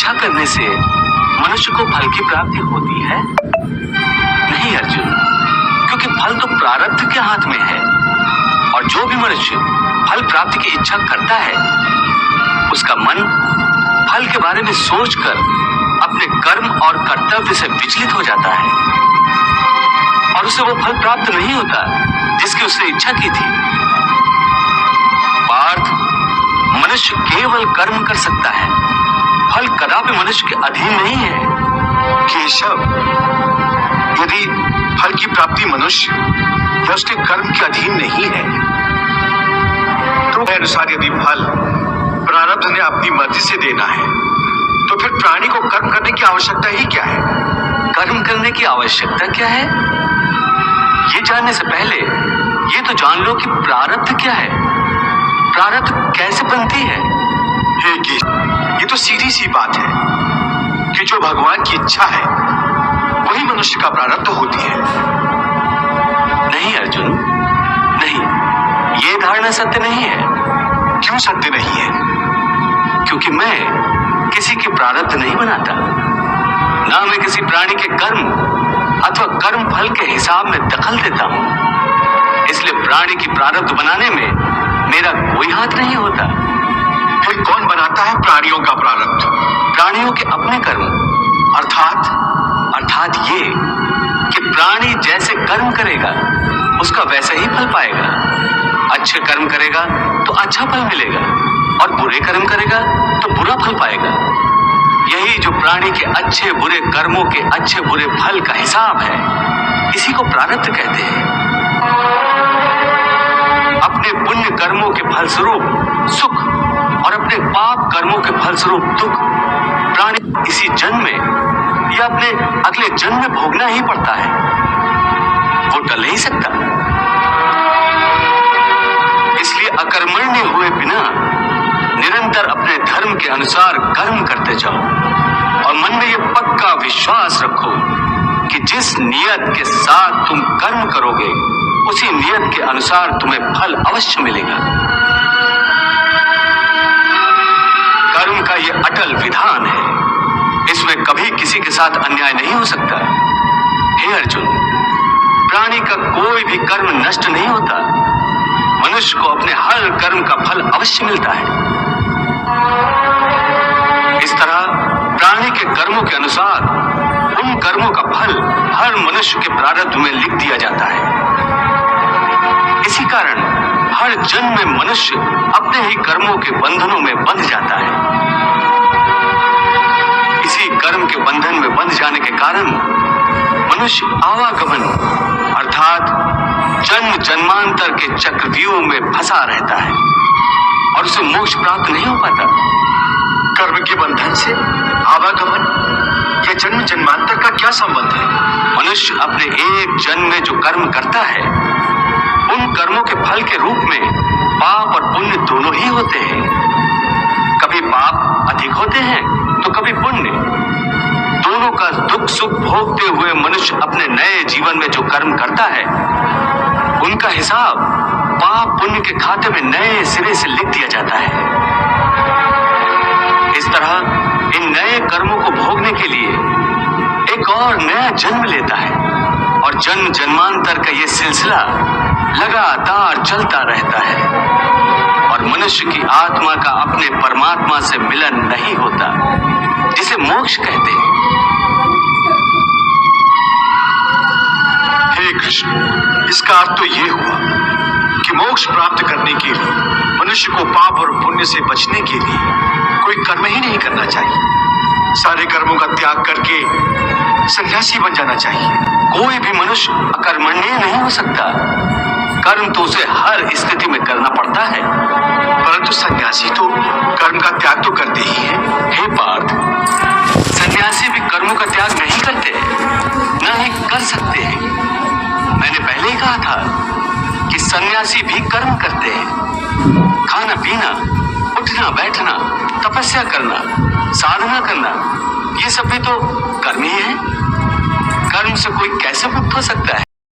इच्छा करने से मनुष्य को फल की प्राप्ति होती है? नहीं अर्जुन, क्योंकि फल तो प्रारब्ध के हाथ में है और जो भी मनुष्य फल प्राप्ति की इच्छा करता है उसका मन फल के बारे में सोचकर अपने कर्म और कर्तव्य से विचलित हो जाता है और उसे वो फल प्राप्त नहीं होता जिसकी उसने इच्छा की थी। पार्थ, मनुष्य केवल कर्म कर सकता है, फल कदापि मनुष्य के अधीन नहीं है। केशव, यदि फल की प्राप्ति मनुष्य या उसके कर्म के अधीन नहीं है तो अनुसार यदि फल प्रारब्ध ने अपनी मर्जी से देना है तो फिर प्राणी को कर्म करने की आवश्यकता ही क्या है? कर्म करने की आवश्यकता क्या है, ये जानने से पहले ये तो जान लो कि प्रारब्ध क्या है, प्रारब्ध कैसे बनती है। हे केशव, ये तो सीधी सी बात है कि जो भगवान की इच्छा है वही मनुष्य का प्रारब्ध होती है। नहीं अर्जुन, नहीं, ये धारणा सत्य नहीं है। क्यों सत्य नहीं है? क्योंकि मैं किसी के प्रारब्ध नहीं बनाता, ना मैं किसी प्राणी के कर्म अथवा कर्म फल के हिसाब में दखल देता हूं, इसलिए प्राणी की प्रारब्ध बनाने में मेरा कोई हाथ नहीं होता। फिर कौन बनाता है प्राणियों का प्रारब्ध? प्राणियों के अपने कर्म, अर्थात ये कि प्राणी जैसे कर्म करेगा उसका वैसा ही फल पाएगा। अच्छे कर्म करेगा तो अच्छा फल मिलेगा और बुरे कर्म करेगा तो बुरा फल पाएगा। यही जो प्राणी के अच्छे बुरे कर्मों के अच्छे बुरे फल का हिसाब है, इसी को प्रारब्ध कहते हैं। अपने पुण्य कर्मों के फलस्वरूप सुख और अपने पाप कर्मों के फलस्वरूप दुख प्राणी इसी जन्म में या अपने अगले जन्म में भोगना ही पड़ता है, वो टल नहीं सकता। इसलिए अकर्मण्य हुए बिना निरंतर अपने धर्म के अनुसार कर्म करते जाओ और मन में यह पक्का विश्वास रखो कि जिस नियत के साथ तुम कर्म करोगे उसी नियत के अनुसार तुम्हें फल अवश्य मिलेगा। कर्म का यह अटल विधान है, इसमें कभी किसी के साथ अन्याय नहीं हो सकता। हे अर्जुन, प्राणी का कोई भी कर्म नष्ट नहीं होता, मनुष्य को अपने हर कर्म का फल अवश्य मिलता है। इस तरह प्राणी के कर्मों के अनुसार उन कर्मों का फल हर मनुष्य के प्रारब्ध में लिख दिया जाता है। इसी कारण हर जन्म में मनुष्य अपने ही कर्मों के बंधनों में बंध जाता है। इसी कर्म के बंधन में बंध जाने के कारण मनुष्य आवागमन अर्थात जन्म जन्मांतर के चक्रव्यूह में फंसा रहता है और उसे मोक्ष प्राप्त नहीं हो पाता। कर्म के बंधन से आवागमन या जन्म जन्मांतर का क्या संबंध है? मनुष्य अपने एक जन्म में जो कर्म करता है उन कर्मों के फल के रूप में पाप और पुण्य दोनों ही होते हैं। कभी पाप अधिक होते हैं तो कभी पुण्य। दोनों का दुख सुख भोगते हुए मनुष्य अपने नए जीवन में जो कर्म करता है उनका हिसाब पाप पुण्य के खाते में नए सिरे से लिख दिया जाता है। इस तरह इन नए कर्मों को भोगने के लिए एक और नया जन्म लेता है और जन्म जन्मांतर का ये सिलसिला लगातार चलता रहता है और मनुष्य की आत्मा का अपने परमात्मा से मिलन नहीं होता, जिसे मोक्ष कहते हैं। हे कृष्ण, इसका अर्थ तो ये हुआ कि मोक्ष प्राप्त करने के लिए मनुष्य को पाप और पुण्य से बचने के लिए कोई कर्म ही नहीं करना चाहिए, सारे कर्मों का त्याग करके सन्यासी बन जाना चाहिए। कोई भी मनुष्य अकर्मण्य नहीं हो सकता, कर्म तो उसे हर स्थिति में करना पड़ता है। परंतु सन्यासी तो कर्म का त्याग तो करते ही है। हे पार्थ, सन्यासी भी कर्मों का त्याग नहीं करते, न ही कर सकते हैं। मैंने पहले ही कहा था कि सन्यासी भी कर्म करते हैं। खाना पीना, उठना बैठना, तपस्या करना, साधना करना, ये सब भी तो कर्म ही है। कर्म से कोई कैसे मुक्त हो सकता है?